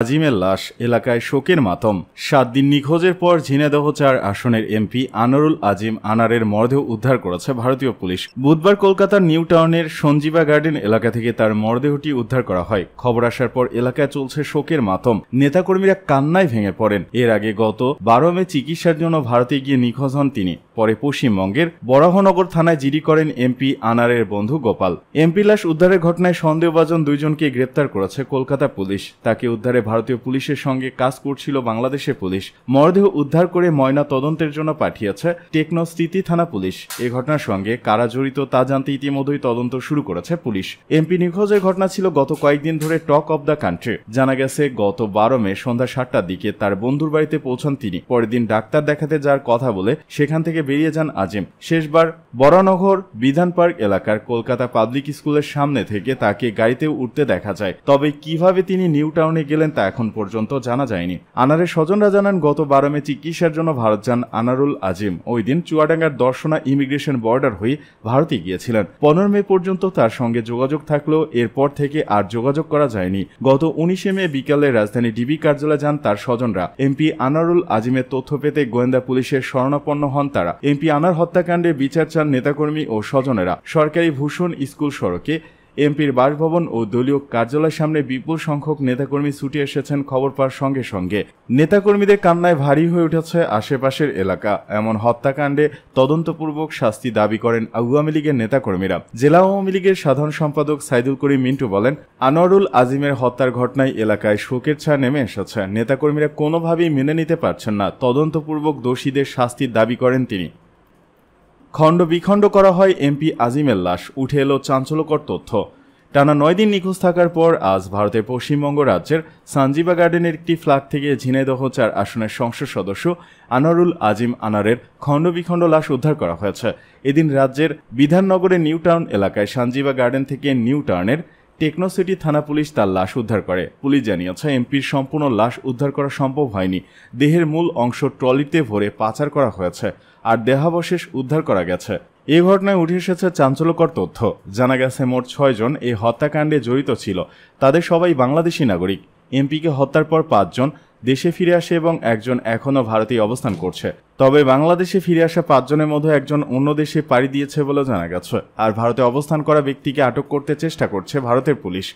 আজিমের লাশ এলাকায় শোকের মাতম। ৭ দিন নিখোঁজের পর ঝিনাইদহ ৪ আসনের এমপি আনোয়ারুল আজিম আনারের মরদেহ উদ্ধার করেছে ভারতীয় পুলিশ। বুধবার কলকাতার নিউ টাউনের সঞ্জীবা গার্ডেন এলাকা থেকে তার মরদেহটি উদ্ধার করা হয়। খবর আসার পর এলাকায় চলছে শোকের মাতম। নেতাকর্মীরা কান্নায় ভেঙে পড়েন। এর আগে গত ১২ মে চিকিৎসার জন্য ভারতে গিয়ে নিখোঁজ হন তিনি। পরে পশ্চিমবঙ্গের বরাহনগর থানায় জিডি করেন এমপি আনারের বন্ধু গোপাল। এমপি লাশ উদ্ধারের ঘটনায় সন্দেহভাজন দুইজনকে গ্রেপ্তার করেছে কলকাতা পুলিশ। তাকে উদ্ধারে ভারতীয় পুলিশের সঙ্গে কাজ করছিল বাংলাদেশের পুলিশ। মরদেহ উদ্ধার করে ময়না তদন্তের জন্য পাঠিয়েছে টেকনো স্মৃতি থানা পুলিশ। এই ঘটনার সঙ্গে কারা জড়িত তা জানতে ইতিমধ্যেই তদন্ত শুরু করেছে পুলিশ। এমপি নিখোঁজের ঘটনা ছিল গত কয়েকদিন ধরে টক অব দ্য কান্ট্রি। জানা গেছে গত ১২ মে সন্ধ্যা ৭টার দিকে তার বন্ধুর বাড়িতে পৌঁছান তিনি। পরের দিন ডাক্তার দেখাতে যাওয়ার কথা বলে সেখান থেকে বেরিয়ে যান আজিম। শেষবার বরানগর বিধান পার্ক এলাকার কলকাতা পাবলিক স্কুলের সামনে থেকে তাকে গাড়িতে উঠতে দেখা যায়। তবে কিভাবে তিনি নিউ টাউনে গেলেন তা এখন পর্যন্ত জানা যায়নি। আনারের স্বজনরা জানান গত ১২ মে চিকিৎসার জন্য ভারত যান আনারুল আজিম। ওই দিন চুয়াডাঙ্গার দর্শনা ইমিগ্রেশন বর্ডার হয়ে ভারতে গিয়েছিলেন। ১৫ মে পর্যন্ত তার সঙ্গে যোগাযোগ থাকলেও এরপর থেকে আর যোগাযোগ করা যায়নি। গত ১৯ মে বিকালে রাজধানী ডিবি কার্যালয়ে যান তার স্বজনরা। এমপি আনারুল আজিমের তথ্য পেতে গোয়েন্দা পুলিশের শরণাপন্ন হন তারা। এমপি আনার হত্যাকাণ্ডে বিচার চান নেতাকর্মী ও স্বজনেরা। সরকারি ভূষণ স্কুল সড়কে এমপির বাসভবন ও দলীয় কার্যালয়ের সামনে বিপুল সংখ্যক নেতাকর্মী ছুটে এসেছেন খবর পাওয়ার সঙ্গে সঙ্গে। নেতাকর্মীদের কান্নায় ভারী হয়ে উঠেছে আশেপাশের এলাকা। এমন হত্যাকাণ্ডে তদন্তপূর্বক শাস্তি দাবি করেন আওয়ামী লীগের নেতাকর্মীরা। জেলা আওয়ামী লীগের সাধারণ সম্পাদক সাইদুল করিম মিন্টু বলেন, আনোয়ারুল আজিমের হত্যার ঘটনায় এলাকায় শোকের ছায়া নেমে এসেছে। নেতাকর্মীরা কোনোভাবেই মেনে নিতে পারছেন না। তদন্তপূর্বক দোষীদের শাস্তির দাবি করেন তিনি। খণ্ড বিখণ্ড করা হয় এমপি আজিমের লাশ। উঠে এলো চাঞ্চল্যকর তথ্য। টানা ৯ দিন নিখোঁজ থাকার পর আজ ভারতের পশ্চিমবঙ্গ রাজ্যের সঞ্জীবা গার্ডেনের একটি ফ্ল্যাট থেকে ঝিনাইদহ ৪ আসনের সংসদ সদস্য আনোয়ারুল আজিম আনারের খণ্ড বিখণ্ড লাশ উদ্ধার করা হয়েছে। এদিন রাজ্যের বিধাননগরের নিউ টাউন এলাকায় সঞ্জীবা গার্ডেন থেকে নিউ টাউনের টেকনো সিটি থানা পুলিশ তার লাশ উদ্ধার করে। পুলিশ জানিয়েছে এমপির সম্পূর্ণ লাশ উদ্ধার করা সম্ভব হয়নি। দেহের মূল অংশ ট্রলিতে ভরে পাচার করা হয়েছে আর দেহাবশেষ উদ্ধার করা গেছে। এই ঘটনায় উঠে এসেছে চাঞ্চল্যকর তথ্য। জানা গেছে মোট ৬ জন এই হত্যাকাণ্ডে জড়িত ছিল। তাদের সবাই বাংলাদেশি নাগরিক। এমপিকে হত্যার পর ৫ জন দেশে ফিরে আসে এবং একজন এখনও ভারতেই অবস্থান করছে। তবে বাংলাদেশে ফিরে আসা ৫ জনের মধ্যে একজন অন্য দেশে পাড়ি দিয়েছে বলে জানা গেছে। আর ভারতে অবস্থান করা ব্যক্তিকে আটক করতে চেষ্টা করছে ভারতের পুলিশ।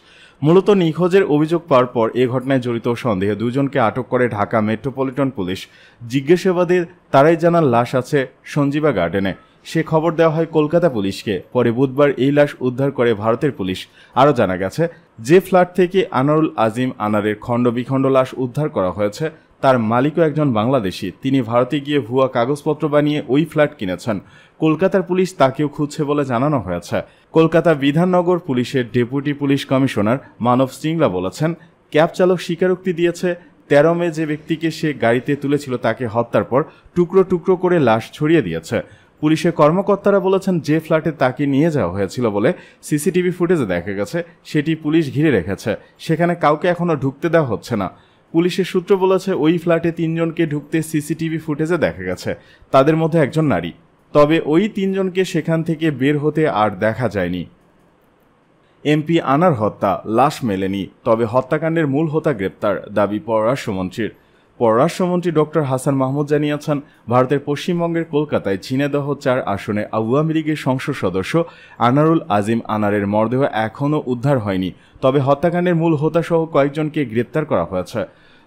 মূলত নিখোঁজের অভিযোগ পাওয়ার পর এ ঘটনায় জড়িত সন্দেহে ২ জনকে আটক করে ঢাকা মেট্রোপলিটন পুলিশ। জিজ্ঞাসাবাদে তারাই জানান লাশ আছে সঞ্জীবা গার্ডেনে। সে খবর দেওয়া হয় কলকাতা পুলিশকে। পরে বুধবার এই লাশ উদ্ধার করে ভারতের পুলিশ। আরও জানা গেছে যে ফ্ল্যাট থেকে আনোয়ারুল আজিম আনারের খণ্ড বিখণ্ড লাশ উদ্ধার করা হয়েছে তার মালিকও একজন বাংলাদেশি। তিনি ভারতে গিয়ে ভুয়া কাগজপত্র বানিয়ে ওই ফ্ল্যাট কিনেছেন। কলকাতার পুলিশ তাকেও খুঁজছে বলে জানানো হয়েছে। কলকাতা বিধাননগর পুলিশের ডেপুটি পুলিশ কমিশনার মানব সিংলা বলেছেন, ক্যাব চালক স্বীকারোক্তি দিয়েছে ১৩ মে যে ব্যক্তিকে সে গাড়িতে তুলেছিল তাকে হত্যার পর টুকরো টুকরো করে লাশ ছড়িয়ে দিয়েছে। পুলিশের কর্মকর্তারা বলেছেন যে ফ্ল্যাটে তাকে নিয়ে যাওয়া হয়েছিল বলে সিসিটিভি ফুটেজে দেখা গেছে সেটি পুলিশ ঘিরে রেখেছে। সেখানে কাউকে এখনও ঢুকতে দেওয়া হচ্ছে না। পুলিশের সূত্র বলেছে ওই ফ্ল্যাটে ৩ জনকে ঢুকতে সিসিটিভি ফুটেজে দেখা গেছে। তাদের মধ্যে একজন নারী। তবে ওই ৩ জনকে সেখান থেকে বের হতে আর দেখা যায়নি। এমপি আনার হত্যা, লাশ মেলেনি। তবে হত্যাকাণ্ডের মূল হোতা গ্রেপ্তার, দাবি পররাষ্ট্রমন্ত্রীর। পররাষ্ট্রমন্ত্রী ডক্টর হাসান মাহমুদ জানিয়েছেন, ভারতের পশ্চিমবঙ্গের কলকাতায় ঝিনাইদহ ৪ আসনে আওয়ামী লীগের সংসদ সদস্য আনোয়ারুল আজিম আনারের মরদেহ এখনও উদ্ধার হয়নি। তবে হত্যাকাণ্ডের মূল হোতাসহ কয়েকজনকে গ্রেপ্তার করা হয়েছে।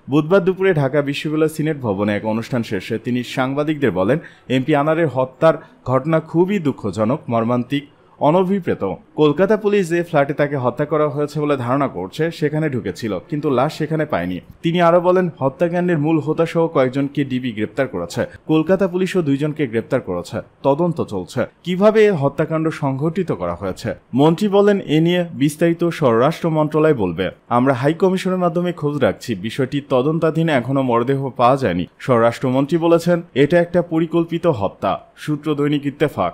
বুধবার দুপুরে ঢাকা বিশ্ববিদ্যালয় সিনেট ভবনে এক অনুষ্ঠান শেষে তিনি সাংবাদিকদের বলেন, এমপি আনারের হত্যার ঘটনা খুবই দুঃখজনক, মর্মান্তিক, অনভিপ্রেত। কলকাতা পুলিশ যে ফ্ল্যাটে তাকে হত্যা করা হয়েছে বলে ধারণা করছে সেখানে ঢুকেছিল, কিন্তু লাশ সেখানে পায়নি। তিনি আরও বলেন, হত্যাকাণ্ডের মূল হোতাসহ কয়েকজনকে ডিবি গ্রেপ্তার করেছে। কলকাতা পুলিশও ২ জনকে গ্রেপ্তার করেছে। তদন্ত চলছে কিভাবে এ হত্যাকাণ্ড সংঘটিত করা হয়েছে। মন্ত্রী বলেন, এ নিয়ে বিস্তারিত স্বরাষ্ট্র মন্ত্রণালয় বলবে। আমরা হাই কমিশনের মাধ্যমে খোঁজ রাখছি। বিষয়টি তদন্তাধীনে এখনও মরদেহ পাওয়া যায়নি। স্বরাষ্ট্রমন্ত্রী বলেছেন, এটা একটা পরিকল্পিত হত্যা। সূত্র দৈনিক ইত্তেফাক।